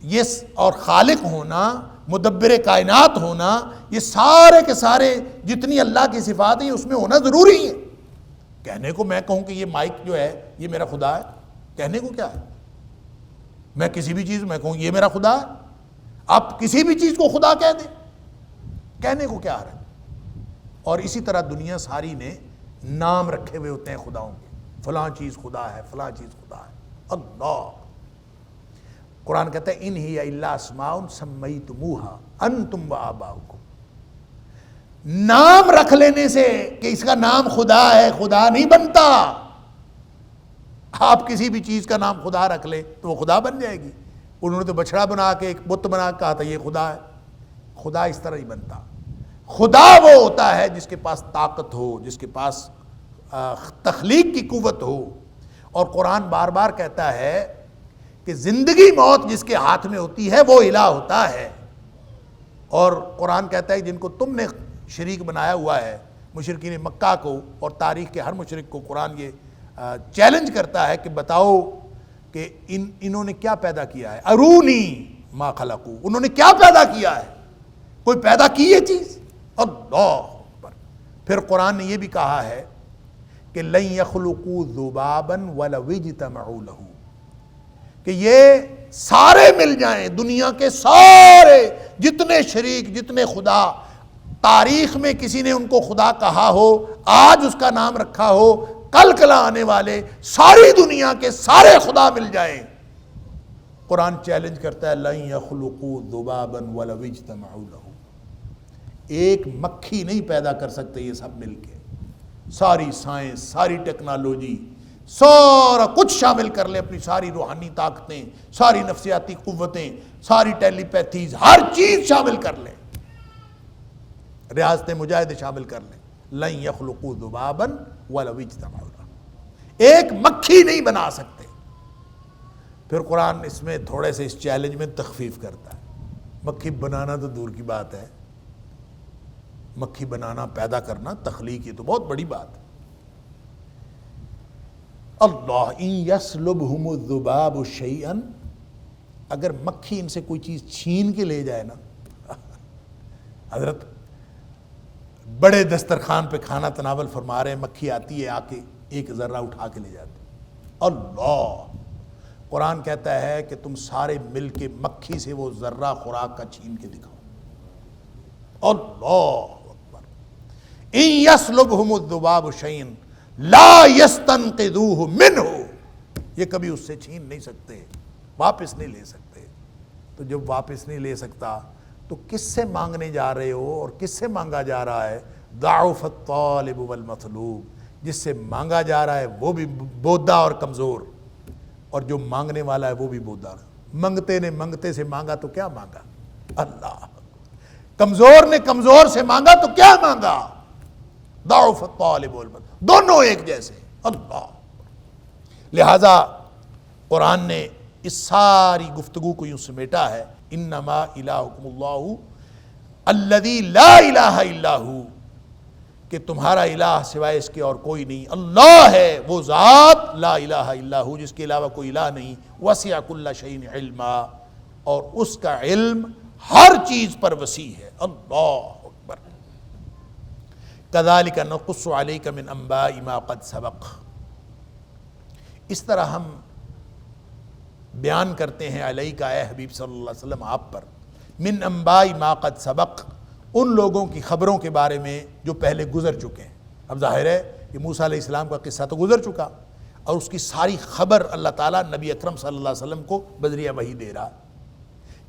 یہ اور خالق ہونا، مدبر کائنات ہونا، یہ سارے کے سارے جتنی اللہ کی صفات ہیں اس میں ہونا ضروری ہے۔ کہنے کو میں کہوں کہ یہ مائک جو ہے یہ میرا خدا ہے، کہنے کو کیا ہے؟ میں کسی بھی چیز میں کہوں یہ میرا خدا ہے، آپ کسی بھی چیز کو خدا کہہ دیں، کہنے کو کیا ہے؟ اور اسی طرح دنیا ساری نے نام رکھے ہوئے ہوتے ہیں خداؤں کے، فلاں چیز خدا ہے، فلاں چیز خدا ہے۔ اللہ قرآن کہتا ہے ان ہی الا اسماء سمیتموہا انتم وآباؤکم۔ نام رکھ لینے سے کہ اس کا نام خدا ہے، خدا نہیں بنتا۔ آپ کسی بھی چیز کا نام خدا رکھ لیں تو وہ خدا بن جائے گی۔ انہوں نے تو بچڑا بنا کے، ایک بت بنا کے کہا تھا یہ خدا ہے۔ خدا اس طرح نہیں بنتا۔ خدا وہ ہوتا ہے جس کے پاس طاقت ہو، جس کے پاس تخلیق کی قوت ہو۔ اور قرآن بار بار کہتا ہے کہ زندگی موت جس کے ہاتھ میں ہوتی ہے وہ الہ ہوتا ہے۔ اور قرآن کہتا ہے جن کو تم نے شریک بنایا ہوا ہے، مشرکین مکہ کو اور تاریخ کے ہر مشرک کو قرآن یہ چیلنج کرتا ہے کہ بتاؤ کہ انہوں نے کیا پیدا کیا ہے، ارونی ما خلقو، انہوں نے کیا پیدا کیا ہے؟ کوئی پیدا کی یہ چیز؟ اللہ اکبر۔ پھر قرآن نے یہ بھی کہا ہے کہ لن یخلقوا ذبابا ولو اجتمعوا لہ، کہ یہ سارے مل جائیں، دنیا کے سارے جتنے شریک، جتنے خدا، تاریخ میں کسی نے ان کو خدا کہا ہو، آج اس کا نام رکھا ہو، کل کلا آنے والے ساری دنیا کے سارے خدا مل جائیں، قرآن چیلنج کرتا ہے لن یخلقوا ذبابا ولو اجتمعوا لہ۔ ایک مکھی نہیں پیدا کر سکتے یہ سب مل کے، ساری سائنس، ساری ٹیکنالوجی، سارا کچھ شامل کر لیں، اپنی ساری روحانی طاقتیں، ساری نفسیاتی قوتیں، ساری ٹیلی پیتھیز، ہر چیز شامل کر لیں، ریاضت مجاہدے شامل کر لیں، لن یخلقوا ذبابا ولو اجتمعوا لہ، ایک مکھی نہیں بنا سکتے۔ پھر قرآن اس میں تھوڑے سے اس چیلنج میں تخفیف کرتا ہے، مکھی بنانا تو دور کی بات ہے، مکھی بنانا، پیدا کرنا، تخلیق، یہ تو بہت بڑی بات ہے۔ اللہ ان یسلبہم الذباب شیئا، اگر مکھی ان سے کوئی چیز چھین کے لے جائے نا، حضرت بڑے دسترخوان پہ کھانا تناول فرما رہے ہیں، مکھی آتی ہے، آ کے ایک ذرہ اٹھا کے لے جاتی ہے۔ اللہ قرآن کہتا ہے کہ تم سارے مل کے مکھی سے وہ ذرہ خوراک کا چھین کے دکھاؤ۔ اللہ اکبر۔ ان یسلبہم الذباب شیئا لا یستنقذوہ منہ، یہ کبھی اس سے چھین نہیں سکتے، واپس نہیں لے سکتے۔ تو جب واپس نہیں لے سکتا تو کس سے مانگنے جا رہے ہو اور کس سے مانگا جا رہا ہے؟ ضعف الطالب والمطلوب، جس سے مانگا جا رہا ہے وہ بھی بودا اور کمزور، اور جو مانگنے والا ہے وہ بھی بودا۔ منگتے نے منگتے سے مانگا تو کیا مانگا؟ اللہ۔ کمزور نے کمزور سے مانگا تو کیا مانگا؟ ضعف الطالب والمطلوب، دونوں ایک جیسے۔ اللہ۔ لہذا قرآن نے اس ساری گفتگو کو یوں سمیٹا ہے، انما الہکم اللہ الذی لا الہ الا ہو، کہ تمہارا الہ سوائے اس کے اور کوئی نہیں، اللہ ہے وہ ذات، لا الہ الا ہو، جس کے علاوہ کوئی الہ نہیں، وسع کل شیء علما، اور اس کا علم ہر چیز پر وسیع ہے۔ اللہ اکبر۔ کذالک نقص علیک من انباء ما قد سبق، اس طرح ہم بیان کرتے ہیں علیکہ اے حبیب صلی اللہ علیہ وسلم آپ پر، من انباء ما قد سبق، ان لوگوں کی خبروں کے بارے میں جو پہلے گزر چکے ہیں۔ اب ظاہر ہے کہ موسیٰ علیہ السلام کا قصہ تو گزر چکا، اور اس کی ساری خبر اللہ تعالیٰ نبی اکرم صلی اللہ علیہ وسلم کو بذریعہ وحی دے رہا،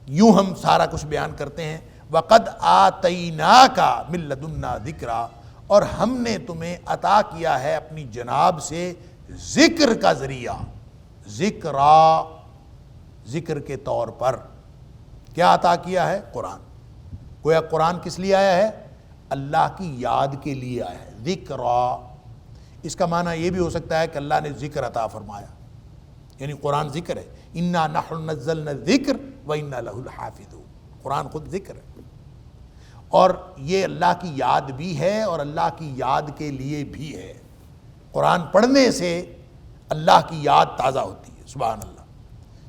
یوں ہم سارا کچھ بیان کرتے ہیں۔ وَقَدْ آتَيْنَاكَ مِن لَّدُنَّا ذِكْرًا، اور ہم نے تمہیں عطا کیا ہے اپنی جناب سے ذکر کا ذریعہ، ذکر کے طور پر کیا عطا کیا ہے؟ قرآن۔ گویا قرآن کس لیے آیا ہے؟ اللہ کی یاد کے لیے آیا ہے، ذکرا۔ اس کا معنی یہ بھی ہو سکتا ہے کہ اللہ نے ذکر عطا فرمایا، یعنی قرآن ذکر ہے، انا نحن نزلنا الذکر وانا لہ الحافظون، قرآن خود ذکر ہے، اور یہ اللہ کی یاد بھی ہے اور اللہ کی یاد کے لیے بھی ہے۔ قرآن پڑھنے سے اللہ کی یاد تازہ ہوتی ہے، سبحان اللہ۔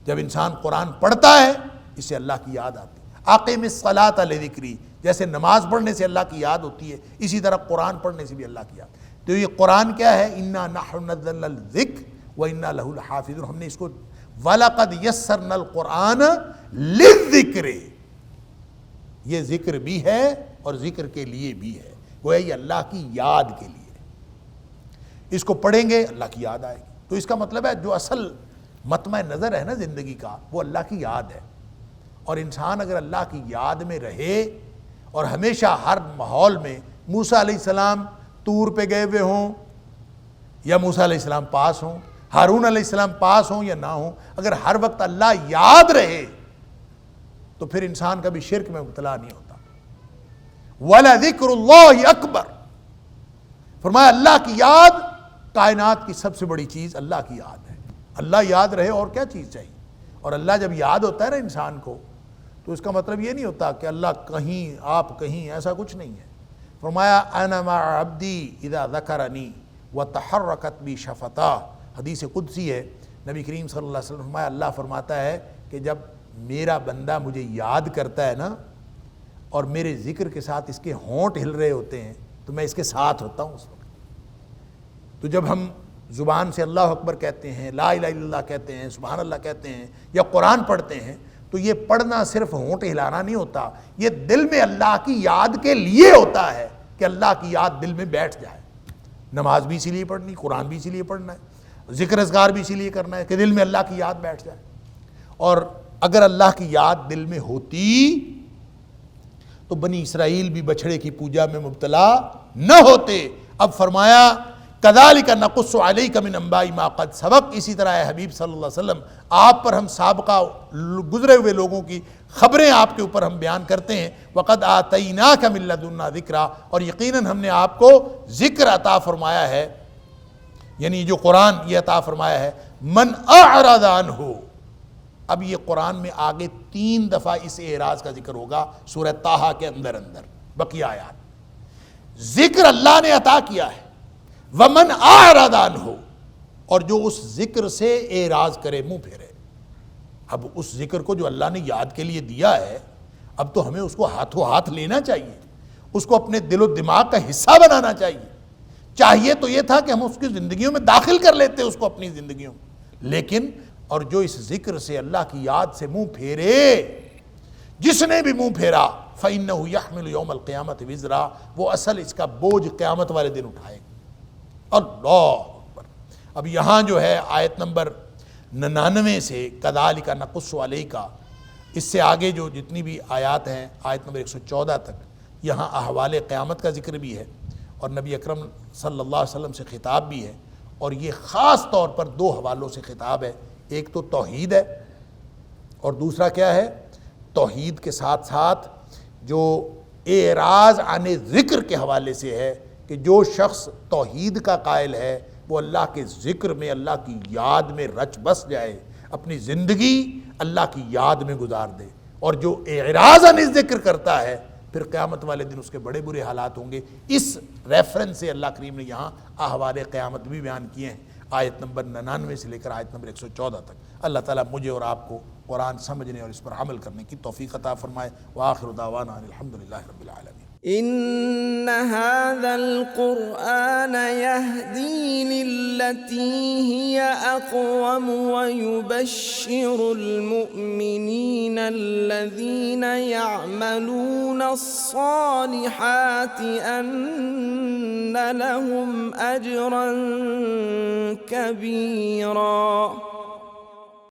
جب انسان قرآن پڑھتا ہے اس سے اللہ کی یاد آتی ہے۔ اقیم الصلاۃ لذکری، جیسے نماز پڑھنے سے اللہ کی یاد ہوتی ہے، اسی طرح قرآن پڑھنے سے بھی اللہ کی یاد۔ تو یہ قرآن کیا ہے؟ انا نحن نزلنا الذکر وانا لہ الحافظون، ہم نے اس کو وَلَقَدْ يَسَّرْنَا الْقُرْآنَ لِلذِّكْرِ، یہ ذکر بھی ہے اور ذکر کے لیے بھی ہے، گویا یہ اللہ کی یاد کے لیے۔ اس کو پڑھیں گے اللہ کی یاد آئے گی۔ تو اس کا مطلب ہے جو اصل مطمع نظر ہے نا زندگی کا، وہ اللہ کی یاد ہے، اور انسان اگر اللہ کی یاد میں رہے اور ہمیشہ ہر ماحول میں موسیٰ علیہ السلام طور پہ گئے ہوئے ہوں یا موسیٰ علیہ السلام پاس ہوں، ہارون علیہ السلام پاس ہوں یا نہ ہوں، اگر ہر وقت اللہ یاد رہے تو پھر انسان کبھی شرک میں مبتلا نہیں ہوتا۔ وَلَذِكْرُ اللَّهِ أَكْبَرُ، فرمایا اللہ کی یاد کائنات کی سب سے بڑی چیز اللہ کی یاد ہے۔ اللہ یاد رہے اور کیا چیز چاہیے؟ اور اللہ جب یاد ہوتا ہے نا انسان کو، تو اس کا مطلب یہ نہیں ہوتا کہ اللہ کہیں آپ کہیں، ایسا کچھ نہیں ہے۔ فرمایا انا مع عبدی اذا ذکرنی وتحرکت بی شفتاہ، حدیث قدسی ہے، نبی کریم صلی اللہ علیہ وسلم فرمایا، اللہ فرماتا ہے کہ جب میرا بندہ مجھے یاد کرتا ہے نا اور میرے ذکر کے ساتھ اس کے ہونٹ ہل رہے ہوتے ہیں تو میں اس کے ساتھ ہوتا ہوں اس وقت۔ تو جب ہم زبان سے اللہ اکبر کہتے ہیں، لا الہ الا اللہ کہتے ہیں، سبحان اللہ کہتے ہیں یا قرآن پڑھتے ہیں، تو یہ پڑھنا صرف ہونٹ ہلانا نہیں ہوتا، یہ دل میں اللہ کی یاد کے لیے ہوتا ہے کہ اللہ کی یاد دل میں بیٹھ جائے۔ نماز بھی اسی لیے پڑھنی، قرآن بھی اسی لیے پڑھنا ہے، ذکر اذکار بھی اسی لیے کرنا ہے کہ دل میں اللہ کی یاد بیٹھ جائے۔ اور اگر اللہ کی یاد دل میں ہوتی تو بنی اسرائیل بھی بچھڑے کی پوجا میں مبتلا نہ ہوتے۔ اب فرمایا کذالک نقص علیک من انباء ما قد سبق، اسی طرح اے حبیب صلی اللہ علیہ وسلم آپ پر ہم سابقہ گزرے ہوئے لوگوں کی خبریں آپ کے اوپر ہم بیان کرتے ہیں۔ وقد آتیناک من لدنا ذکرا، اور یقیناً ہم نے آپ کو ذکر عطا فرمایا ہے، یعنی جو قرآن یہ عطا فرمایا ہے۔ من اعرض عنہ، اب یہ قرآن میں آگے 3 دفعہ اس اعراض کا ذکر ہوگا سورہ طٰہٰ کے اندر بقیہ آیات۔ ذکر اللہ نے عطا کیا ہے، ومن اعرض عنہ، اور جو اس ذکر سے اعراض کرے، منہ پھیرے۔ اب اس ذکر کو جو اللہ نے یاد کے لیے دیا ہے، اب تو ہمیں اس کو ہاتھوں ہاتھ لینا چاہیے، اس کو اپنے دل و دماغ کا حصہ بنانا چاہیے تو یہ تھا کہ ہم اس کی زندگیوں میں داخل کر لیتے اس کو اپنی زندگیوں میں، لیکن اور جو اس ذکر سے اللہ کی یاد سے منہ پھیرے، جس نے بھی منہ پھیرا فَإِنَّهُ يَحْمِلُ يَوْمَ الْقِيَامَةِ وِزْرًا، وہ اصل اس کا بوجھ قیامت والے دن اٹھائے گا۔ اللہ اکبر۔ اب یہاں جو ہے آیت نمبر 99 سے کذالک نقص علیک، اس سے آگے جو جتنی بھی آیات ہیں آیت نمبر 114 تک، یہاں احوال قیامت کا ذکر بھی ہے اور نبی اکرم صلی اللہ علیہ وسلم سے خطاب بھی ہے، اور یہ خاص طور پر 2 حوالوں سے خطاب ہے۔ ایک تو توحید ہے اور دوسرا کیا ہے؟ توحید کے ساتھ ساتھ جو اعراض عن ذکر کے حوالے سے ہے کہ جو شخص توحید کا قائل ہے وہ اللہ کے ذکر میں، اللہ کی یاد میں رچ بس جائے، اپنی زندگی اللہ کی یاد میں گزار دے، اور جو اعراض عن ذکر کرتا ہے پھر قیامت والے دن اس کے بڑے برے حالات ہوں گے۔ اس ریفرنس سے اللہ کریم نے یہاں احوال قیامت بھی بیان کیے ہیں، آیت نمبر 99 سے لے کر آیت نمبر 114 تک۔ اللہ تعالیٰ مجھے اور آپ کو قرآن سمجھنے اور اس پر عمل کرنے کی توفیق عطا فرمائے۔ وآخر دعوانا ان الحمدللہ رب العالمین۔ إن هذا القرآن يهدي للتي هي أقوم ويبشر المؤمنين الذين يعملون الصالحات أن لهم أجرا كبيرا